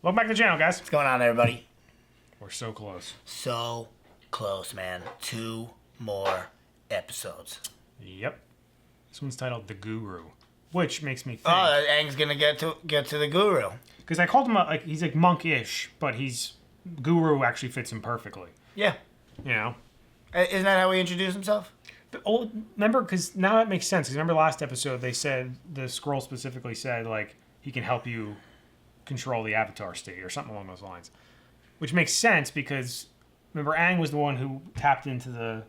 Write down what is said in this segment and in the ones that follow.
Welcome back to the channel, guys. What's going on, everybody? We're so close. So close, man. 2 more episodes. Yep. This one's titled The Guru, which makes me think. Oh, Aang's gonna get to the Guru. Because I called him he's like monk-ish, but Guru actually fits him perfectly. Yeah. You know? Isn't that how he introduced himself? But, remember, because now that makes sense. Because remember last episode, they said, the scroll specifically said, like, he can help you control the Avatar state or something along those lines. Which makes sense because, remember, Aang was the one who tapped into the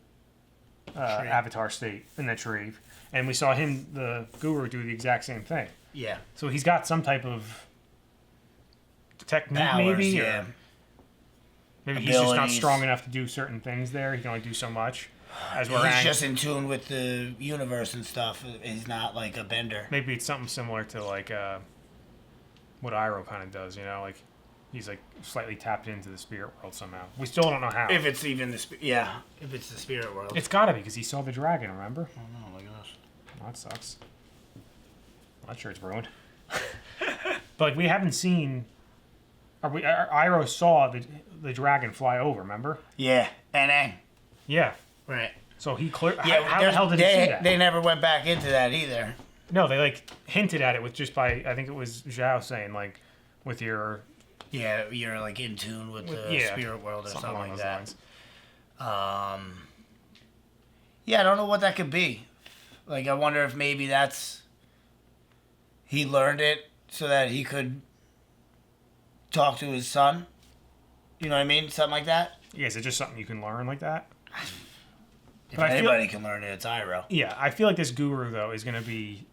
Avatar state in that tree. And we saw him, the Guru, do the exact same thing. Yeah. So he's got some type of technique, Powers, maybe? yeah. Or maybe he's just not strong enough to do certain things there. He can only do so much. He's just in tune with the universe and stuff. He's not like a bender. Maybe it's something similar to like what Iroh kind of does, you know? Like he's like slightly tapped into the spirit world somehow. We still don't know how. If it's even if it's the spirit world. It's gotta be because he saw the dragon. Remember? Oh no! Look at this. Oh, that sucks. I'm not sure it's ruined. But like, we haven't seen. Iroh saw the dragon fly over. Remember? Yeah, and Aang. Yeah. Right. So he clear. Yeah, how the hell did he see that? They never went back into that either. No, they like hinted at it with just by I think it was Zhao saying like with your. Yeah, you're like in tune with the spirit world or something like that. Yeah, I don't know what that could be. Like, I wonder if maybe he learned it so that he could talk to his son. You know what I mean? Something like that. Yeah, is it just something you can learn like that? If anybody can learn it, it's Iroh. Yeah, I feel like this Guru, though, is going to be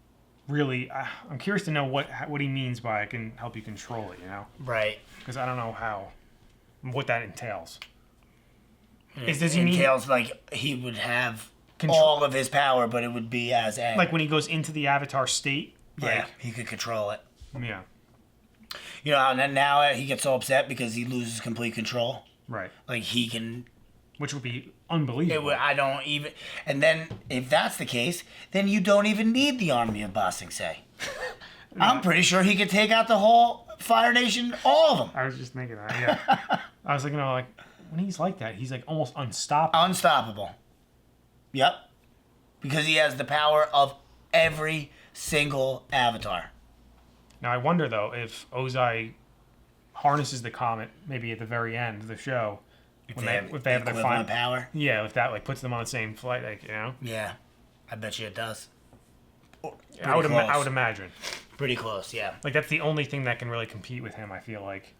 really... I'm curious to know what he means by I can help you control it, you know? Right. Because I don't know what that entails. It entails, like, he would have all of his power, but it would be as Aang. Like when he goes into the Avatar state? Yeah, he could control it. Yeah. You know, and now he gets so upset because he loses complete control. Right. Like, he can... Which would be unbelievable. And then, if that's the case, then you don't even need the army of Ba Sing Se. I'm pretty sure he could take out the whole Fire Nation, all of them. I was just thinking that, yeah. I was thinking, like, when he's like that, he's like almost unstoppable. Unstoppable. Yep. Because he has the power of every single Avatar. Now, I wonder, though, if Ozai harnesses the comet, maybe at the very end of the show... If they have their final power? Yeah, if that like puts them on the same flight, like, you know? Yeah. I bet you it does. I would imagine. Pretty close, yeah. Like, that's the only thing that can really compete with him, I feel like,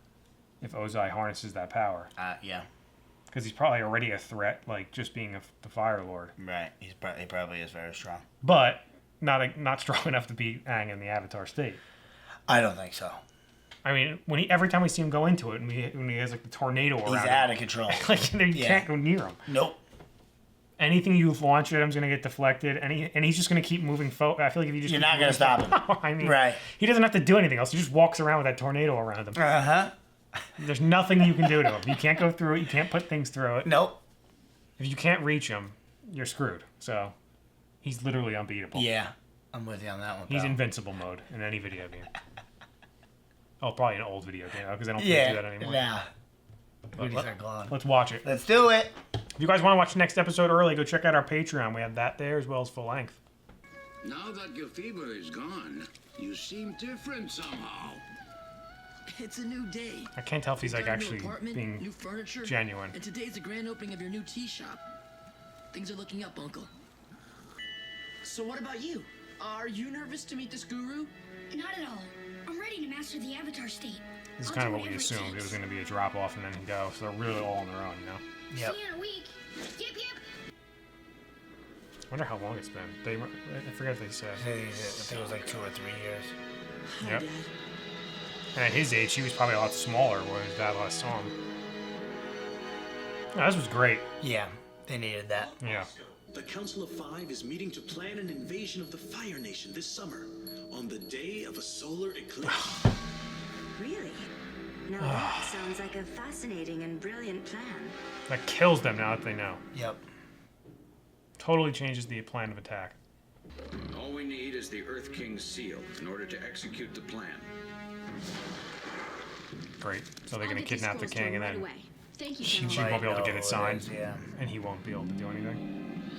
if Ozai harnesses that power. Yeah. Because he's probably already a threat, like, just being the Fire Lord. Right. He probably is very strong. But not strong enough to beat Aang in the Avatar state. I don't think so. I mean, every time we see him go into it, and when he has like the tornado around him, he's out of control. Like you can't go near him. Nope. Anything you launch at him is going to get deflected, and he's just going to keep moving forward. I feel like if you just you're not going to stop him. I mean, right? He doesn't have to do anything else. He just walks around with that tornado around him. There's nothing you can do to him. You can't go through it. You can't put things through it. Nope. If you can't reach him, you're screwed. So he's literally unbeatable. Yeah, I'm with you on that one. He's invincible mode in any video game. Oh, probably an old video game, because I don't think they do that anymore. Yeah. Let's watch it. Let's do it. If you guys want to watch the next episode early, go check out our Patreon. We have that there as well as full length. Now that your fever is gone, you seem different somehow. It's a new day. I can't tell if he's like actually being new furniture, genuine. And today's the grand opening of your new tea shop. Things are looking up, Uncle. So what about you? Are you nervous to meet this Guru? Not at all. I'm ready to master the Avatar state. This is kind of what we assumed. It was going to be a drop-off and then go. So they're really all on their own, you know? Yep. See you in a week. Yep. I wonder how long it's been. I forget if they said. I think it was like 2 or 3 years. Yep. And at his age, he was probably a lot smaller when his dad last saw him. No, this was great. Yeah, they needed that. Yeah. The Council of Five is meeting to plan an invasion of the Fire Nation this summer, on the day of a solar eclipse. Really? Now that sounds like a fascinating and brilliant plan. That kills them now that they know. Yep. Totally changes the plan of attack. All we need is the Earth King's seal in order to execute the plan. Great. So they're I'll gonna get these kidnap the scrolls to king, him and then right away. Thank you, she General. won't be able to get Know it who signed, is, yeah. and he won't be able to do anything.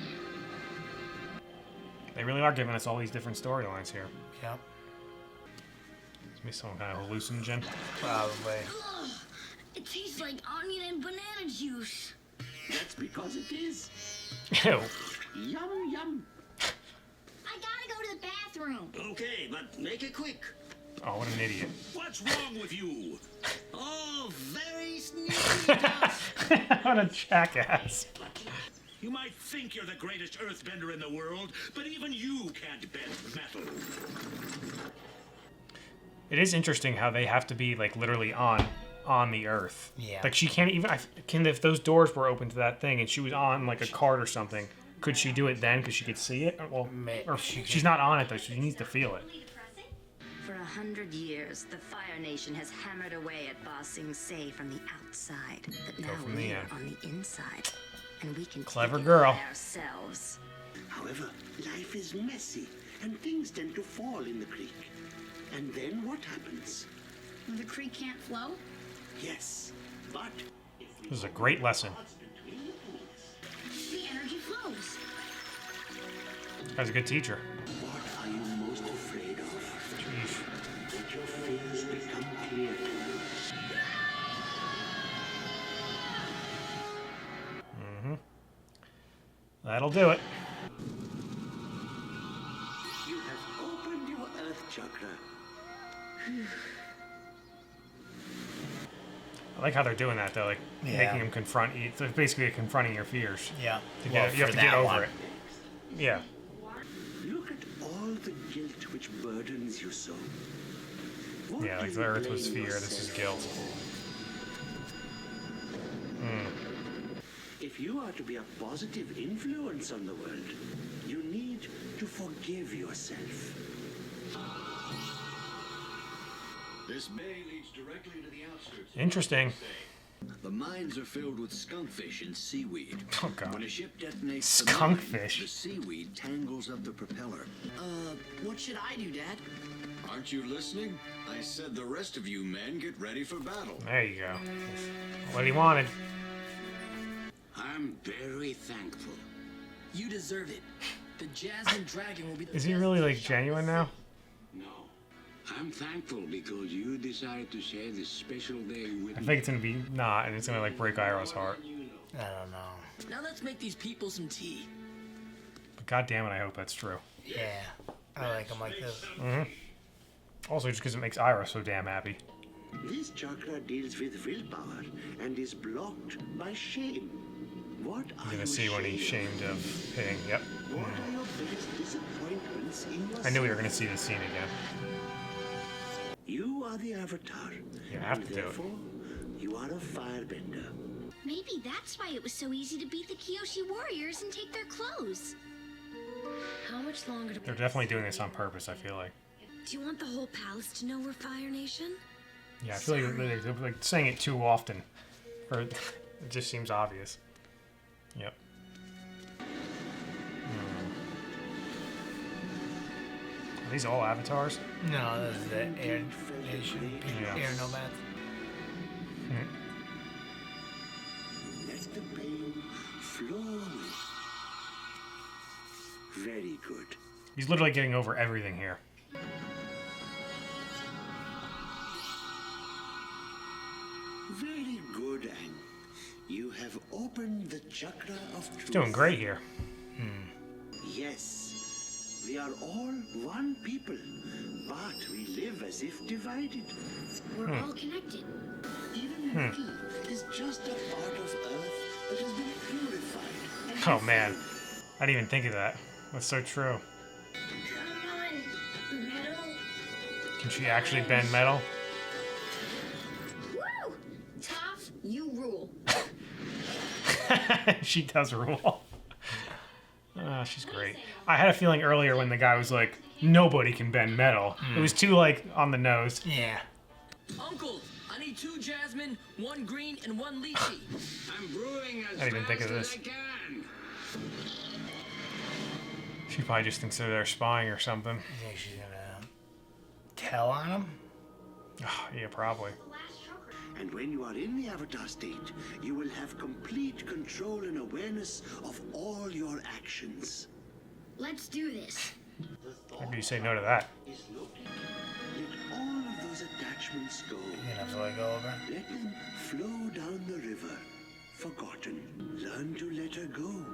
They really are giving us all these different storylines here. Yep. It's me some kind of hallucinogen. Probably. Ugh, it tastes like onion and banana juice. That's because it is. Ew. Yum, yum. I gotta go to the bathroom. Okay, but make it quick. Oh, what an idiot. What's wrong with you? Oh, very sneaky. What a jackass. You might think you're the greatest earthbender in the world, but even you can't bend metal. It is interesting how they have to be like literally on the earth. Yeah. Like she can't even. If those doors were open to that thing and she was on like a cart or something, could she do it then? Because she could see it. Well, or she's not on it though. She needs to feel it. For 100 years, the Fire Nation has hammered away at Ba Sing Se from the outside, but now from the we're end. on the inside, and we can Clever take it girl. by ourselves. However, life is messy, and things tend to fall in the creek. And then what happens? The creek can't flow? Yes, but if we This is a great lesson. odds between the pools, The energy flows. That's a good teacher. what are you most afraid of? Jeez. Let your fears become clear to you. That'll do it. You have opened your earth chakra. I like how they're doing that though, like Yeah. making them confront. So it's basically confronting your fears. Yeah. To Well, get, you have for to get that over one. it. Yeah. Look at all the guilt which burdens you so. What Yeah, do like you the earth was blame fear. This is yourself guilt. If you are to be a positive influence on the world, you need to forgive yourself. This bay leads directly to the outskirts. Interesting. The mines are filled with skunkfish and seaweed. Oh, God. When a ship detonates the Skunkfish? mine, the seaweed tangles up the propeller. What should I do, Dad? Aren't you listening? I said the rest of you men get ready for battle. There you go. What he wanted. I'm very thankful. You deserve it. The Jasmine Dragon will be the Is he best really like fish genuine now? No. I'm thankful because you decided to share this special day with I me. think it's gonna be not, and it's gonna like break Iroh's heart. I don't know. Now let's make these people some tea. But god damn it, I hope that's true. Yeah. I like them like this. Also, just because it makes Iroh so damn happy. This chakra deals with willpower and is blocked by shame. What You're are gonna you see when he's ashamed shamed of hitting. Yep. of? What are your biggest disappointments in yourself? I knew we were gonna see this scene again. You are the avatar. You have and to do it. therefore, you are a firebender. Maybe that's why it was so easy to beat the Kyoshi warriors and take their clothes. How much longer do They're definitely doing this on purpose, I feel like. you want the whole palace to know we're Fire Nation? Yeah, I feel like they're like saying it too often. Or it just seems obvious. Yep. Are these all avatars? No, this is the Air Nation. Yeah. Air Nomads. Let the pain flow away. Very good. He's literally getting over everything here. Very good, Aang. You have opened the chakra of truth. He's doing great here. Yes, we are all one people, but we live as if divided. We're all connected. Even metal is just a part of Earth that has been purified. and Oh man, I didn't even think of that. That's so true. Come on, metal. Can she actually bend metal? Woo! Toph, you rule. She does rule. She's great. I had a feeling earlier when the guy was like, nobody can bend metal. It was too like on the nose. Yeah. Uncle, I need 2 jasmine, 1 green, and 1 lychee. I'm brewing as I didn't even think fast of as this. I can. She probably just thinks they're spying or something. You think she's gonna tell on him? Yeah, probably. The last chakra. And when you are in the Avatar state, you will have complete control and awareness of all your actions. Let's do this. Maybe you say no to that. Is looking. Let all of those attachments go. You gonna have to let go of her? Let them flow down the river, forgotten. Learn to let her go.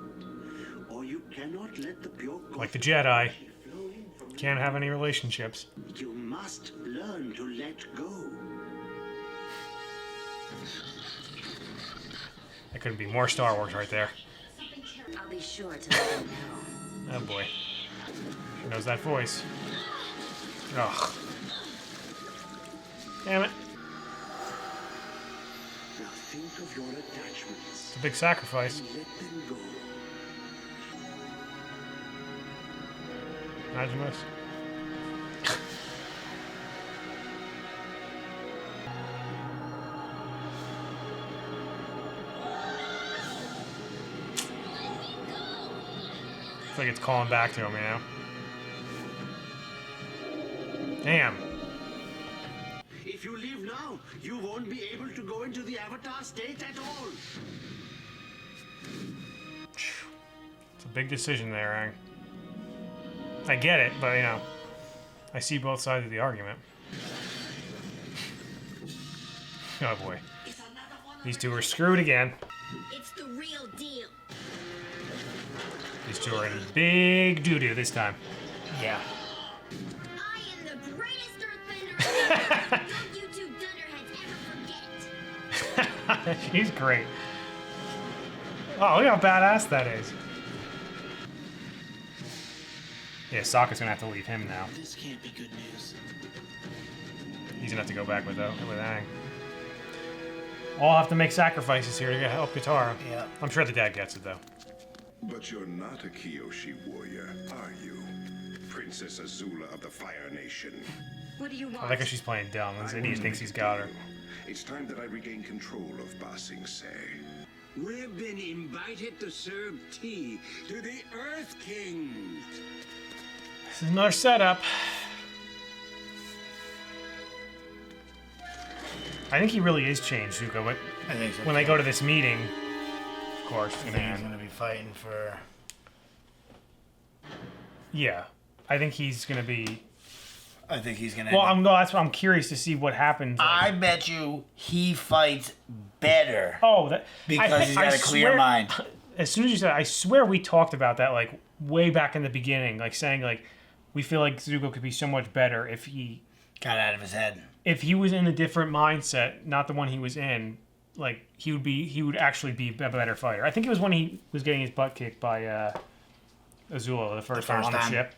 Or you cannot let the pure Like the Jedi. flowing from Can't have any relationships. You must learn to let go. That couldn't be more Star Wars right there. I'll be sure to let him know. Oh boy. She knows that voice. Ugh. Damn it. Now think of your attachments It's a big sacrifice. and let them go. Imagine this. It's like it's calling back to him, you know? Damn. If you leave now, you won't be able to go into the Avatar state at all. It's a big decision there, Aang. I get it, but, you know, I see both sides of the argument. Oh boy. These two are screwed again. It's the real deal. These two are in big doo-doo this time. Yeah. I am the greatest earthbender. Don't you two dunderheads ever forget. She's great. Oh, look how badass that is. Yeah, Sokka's gonna have to leave him now. This can't be good news. He's gonna have to go back with Aang. All have to make sacrifices here to help Katara. Yeah. I'm sure the dad gets it though. But you're not a Kyoshi warrior, are you? Princess Azula of the Fire Nation. What do you want? I like how she's playing dumb. This I idiot will thinks make he's it got her. to you. It's time that I regain control of Ba Sing Se. We've been invited to serve tea to the Earth King. This is another setup. I think he really is changed, Zuko, but I think so. when they go to this meeting, of course, I think he's gonna be fighting for. yeah, I think he's gonna be. I think he's gonna. Well, that's what I'm curious to see what happens. I bet you he fights better Oh, that because he's got a clear mind. As soon as you said, I swear we talked about that like way back in the beginning, like saying like we feel like Zuko could be so much better if he Got out of his head. was in a different mindset, not the one he was in. Like he would actually be a better fighter. I think it was when he was getting his butt kicked by Azula the first time on the ship.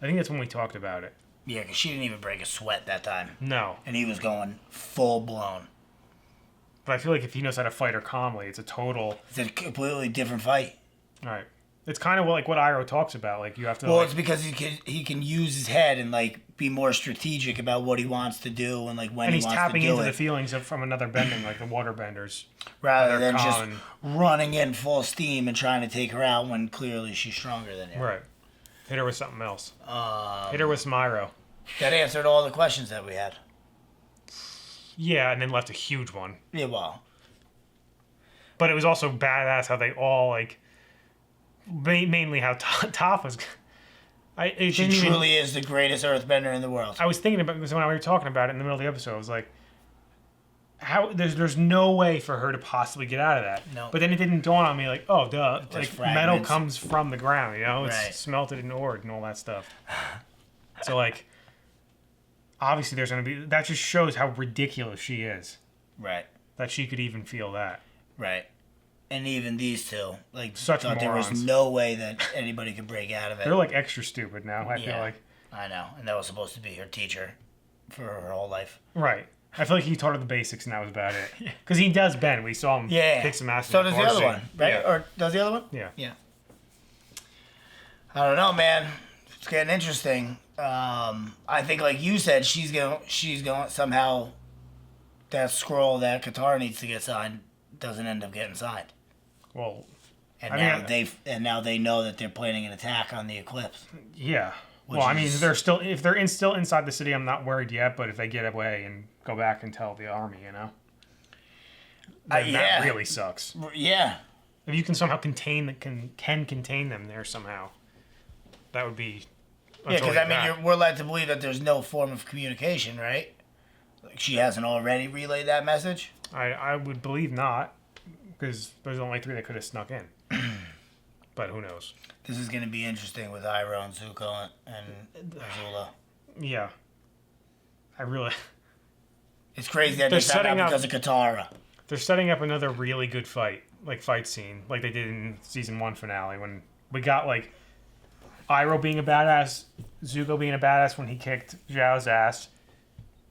I think that's when we talked about it. Yeah, because she didn't even break a sweat that time. No, And he was going full blown. but I feel like if he knows how to fight her calmly, it's a total. It's a completely different fight. Right. It's kind of like what Iroh talks about. Like you have to. Well, like, it's because he can use his head and like be more strategic about what he wants to do and like when and he he's wants tapping to do into it, the feelings from another bending, like the water benders. rather they're than just calm running in full steam and trying to take her out when clearly she's stronger than him. Right. Hit her with something else. Hit her with some Iroh. That answered all the questions that we had. Yeah, and then left a huge one. Yeah, well, But it was also badass how they all like. Mainly how Toph was. It she didn't even- truly is the greatest earthbender in the world. I was thinking about because when we were talking about it in the middle of the episode, I was like, "How? There's no way for her to possibly get out of that." No. But then it didn't dawn on me like, "Oh, duh! Just Like metal fragments. comes from the ground, you know, it's Right. smelted and ored and all that stuff." So like, obviously, there's gonna be that. Just shows how ridiculous she is Right, that she could even feel that. right. And even these two, like, Such thought there was morons. no way that anybody could break out of it. They're like extra stupid now. I feel Yeah. like. I know, and that was supposed to be her teacher for her whole life. Right. I feel like he taught her the basics and that was about it. Because he does bend. We saw him Yeah. kick some ass. So in does bar the other scene. one, right? Yeah. Or does the other one? Yeah. Yeah. I don't know, man. It's getting interesting. I think, like you said, she's going somehow. That scroll that Katara needs to get signed doesn't end up getting signed, Well, and I mean, now they know that they're planning an attack on the eclipse. yeah. Which Well, I mean, is- they're still still inside the city. I'm not worried yet. But if they get away and go back and tell the army, you know. then yeah. that really sucks. Yeah. If you can somehow contain them there somehow, that would be. Yeah, because I mean, we're led to believe that there's no form of communication, right? Like she hasn't already relayed that message. I would believe not, because there's only 3 that could have snuck in. But who knows? This is going to be interesting with Iroh and Zuko and Azula. Yeah. I really. It's crazy that they're setting up because of Katara. They're setting up another really good fight scene, like they did in season 1 finale when we got like Iroh being a badass, Zuko being a badass when he kicked Zhao's ass,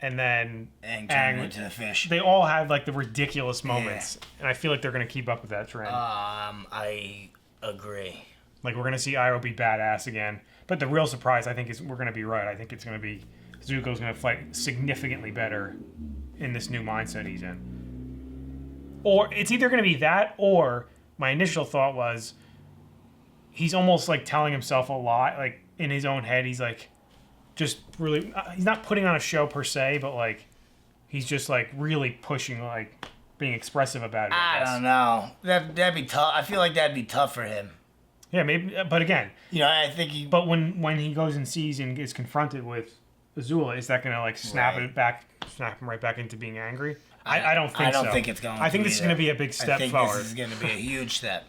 and then Aang into the fish. They all had like the ridiculous moments, and I feel like they're gonna keep up with that trend. I agree. Like we're gonna see Iroh be badass again, but the real surprise I think is we're gonna be right. I think it's gonna be Zuko's gonna fight significantly better in this new mindset he's in. Or it's either going to be that, or my initial thought was he's almost like telling himself a lot, like in his own head. He's like just really, he's not putting on a show per se, but like he's just like really pushing, like being expressive about it. I don't know. That'd be tough. I feel like that'd be tough for him. Yeah, maybe. But again, you know, I think he. But when he goes and sees and is confronted with Azula, is that going to like snap him right back into being angry? I don't think so. I don't think it's going to. I think this is going to be a big step forward. This is going to be a huge step.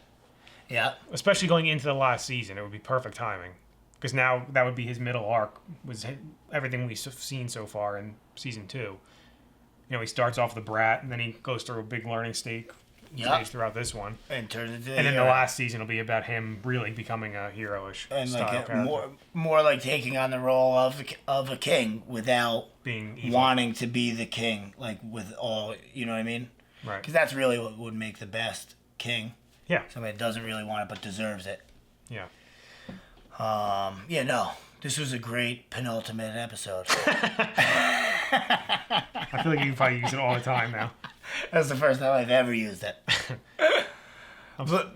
Yeah. Especially going into the last season, it would be perfect timing. Because now that would be his middle arc, was everything we've seen so far in season 2. You know, he starts off the brat, and then he goes through a big learning stage throughout this one. And turns into and then the last season will be about him really becoming a hero-ish and style like character. more like taking on the role of a king without being evil. Wanting to be the king, like with all, you know what I mean? Right. Because that's really what would make the best king. Yeah. Somebody that doesn't really want it but deserves it. Yeah. Yeah, no. This was a great penultimate episode. I feel like you can probably use it all the time now. That's the first time I've ever used it.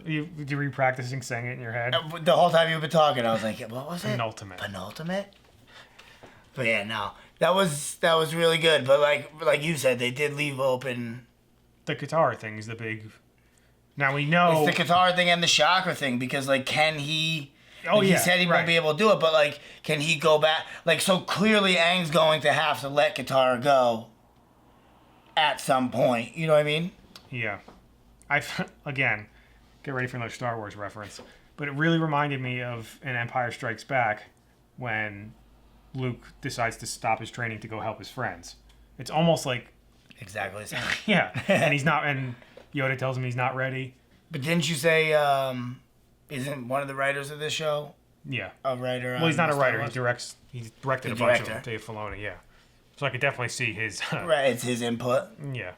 You re-practicing saying it in your head? The whole time you've been talking, I was like, what was it? Penultimate. Penultimate? But yeah, no. That was really good. But like you said, they did leave open... The Katara thing is the big... Now we know... It's the Katara thing and the chakra thing, because like, can he... Oh, like, yeah, he said he won't be able to do it, but like, can he go back? Like, so clearly Aang's going to have to let Katara go at some point. You know what I mean? Yeah. Again, get ready for another Star Wars reference. But it really reminded me of an Empire Strikes Back when Luke decides to stop his training to go help his friends. It's almost like... Exactly the same. Yeah. And he's not... And Yoda tells him he's not ready. But didn't you say... Isn't one of the writers of this show? Yeah. A writer? Well, he's not a writer. He directed a bunch of them. Dave Filoni, yeah. So I could definitely see his... right, it's his input. Yeah.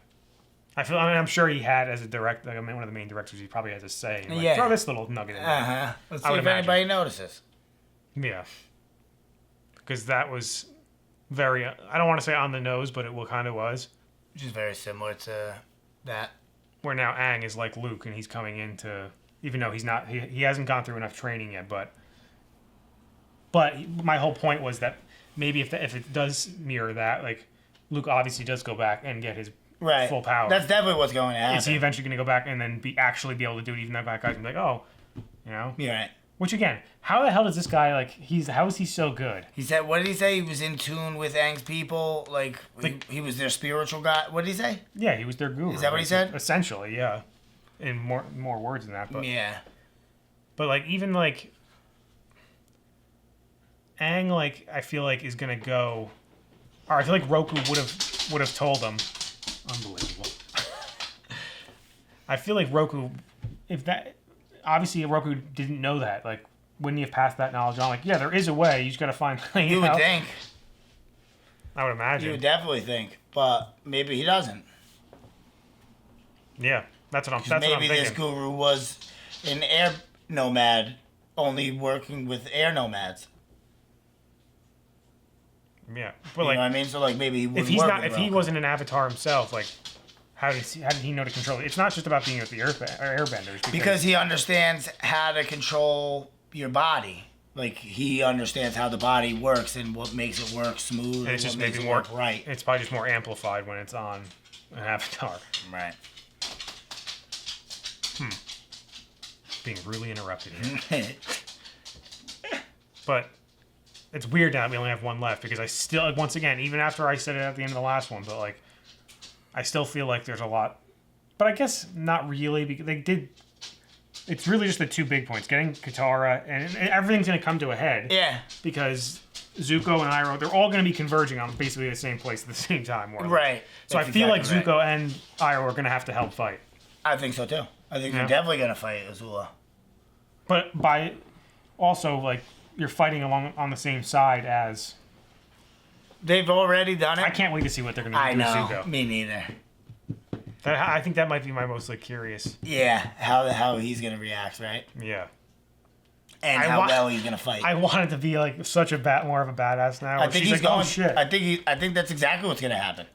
I'm sure he had, as a director, one of the main directors, he probably has a say. Like, yeah. Throw this little nugget in there. Uh-huh. Let's see if anybody notices. Yeah. Because that was very... I don't want to say on the nose, but it kind of was. Which is very similar to that. Where now Aang is like Luke, and he's coming into... Even though he's not, he hasn't gone through enough training yet, but my whole point was that maybe if it does mirror that, like Luke obviously does go back and get his full power. That's definitely what's going to happen. Is he eventually going to go back and then actually be able to do it? Even though that guy's gonna be like, oh, you know, you're right. Which again, how the hell does this guy how is he so good? He said, what did he say? He was in tune with Aang's people, like he was their spiritual guy. What did he say? Yeah, he was their guru. Is that what he said? Essentially, yeah. In more words than that, but yeah. But like even like Aang, like I feel like is gonna go. Or I feel like Roku would have told him. Unbelievable. I feel like Roku, if that obviously Roku didn't know that, like wouldn't he have passed that knowledge on? Like yeah, there is a way. You just gotta find. You would think. I would imagine. You would definitely think, but maybe he doesn't. Yeah. That's what I'm thinking. Maybe this guru was an air nomad, only working with air nomads. Yeah, but you know what I mean. So like maybe he wouldn't if he wasn't an avatar himself, like how did he know to control it? It's not just about being with the airbenders. Because he understands how to control your body. Like he understands how the body works and what makes it work smooth. And it's just maybe more right. It's probably just more amplified when it's on an avatar. Right. Being rudely interrupted here. But it's weird now that we only have one left because I still, once again, even after I said it at the end of the last one, but like, I still feel like there's a lot. But I guess not really because they did. It's really just the two big points: getting Katara, and everything's going to come to a head. Yeah. Because Zuko and Iroh, they're all going to be converging on basically the same place at the same time. More or less. Right. So That's I feel exactly like Zuko and Iroh are going to have to help fight. I think so too. I think Yeah. they're definitely gonna fight Azula. But by also like you're fighting along on the same side as. They've already done it. I can't wait to see what they're going to do with Zuko. Me neither. I think that might be my most like curious. Yeah, how he's gonna react, right? Yeah. And how well he's gonna fight. I want it to be like such a more of a badass now. I think she's he's like, going. oh shit. I think that's exactly what's gonna happen.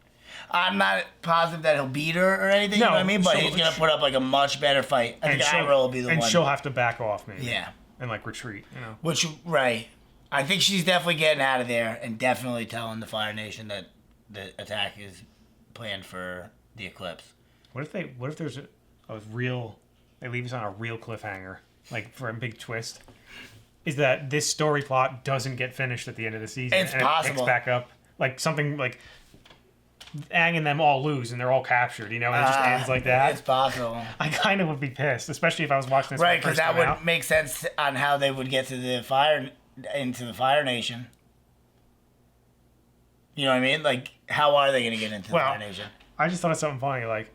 I'm not positive that he'll beat her or anything. You know what I mean? But he's gonna put up like a much better fight. I think Iroh will be the one. And she'll have to back off maybe. Yeah. And like retreat. You know. Which right. I think she's definitely getting out of there and definitely telling the Fire Nation that the attack is planned for the eclipse. What if there's a real? They leave us on a real cliffhanger, like for a big twist. Is that this story plot doesn't get finished at the end of the season? It's and possible. It picks back up, like something like Aang and them all lose and they're all captured. You know, and it just ends like that. It's possible. I kind of would be pissed, especially if I was watching this. Right, because that would out. make sense on how they would get to the into the Fire Nation. You know what I mean? Like, how are they going to get into the Fire Nation? I just thought of something funny. Like,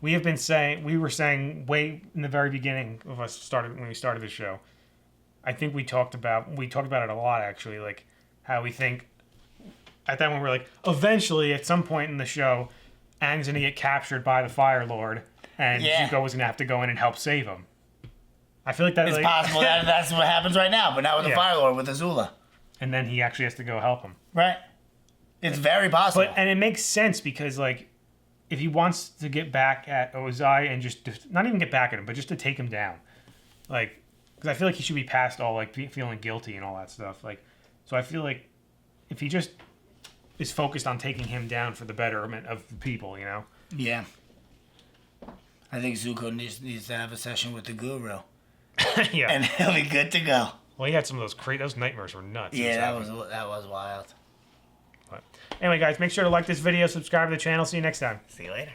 we were saying way in the very beginning of when we started the show. I think we talked about it a lot actually. Like, how we think at that one we're like, eventually at some point in the show, Aang's gonna get captured by the Fire Lord, and Zuko was gonna have to go in and help save him. I feel like that. It's like, possible that that's what happens right now, but not with the Fire Lord, with Azula. And then he actually has to go help him. Right. It's very possible. And it makes sense because like, if he wants to get back at Ozai and just not even get back at him, but just to take him down, like, because I feel like he should be past all like feeling guilty and all that stuff. Like, so I feel like if he just is focused on taking him down for the betterment of the people, you know. Yeah. I think Zuko needs to have a session with the Guru. Yeah. And he'll be good to go. Well, he had some of those nightmares were nuts. Yeah, that was wild. But anyway, guys, make sure to like this video, subscribe to the channel. See you next time. See you later.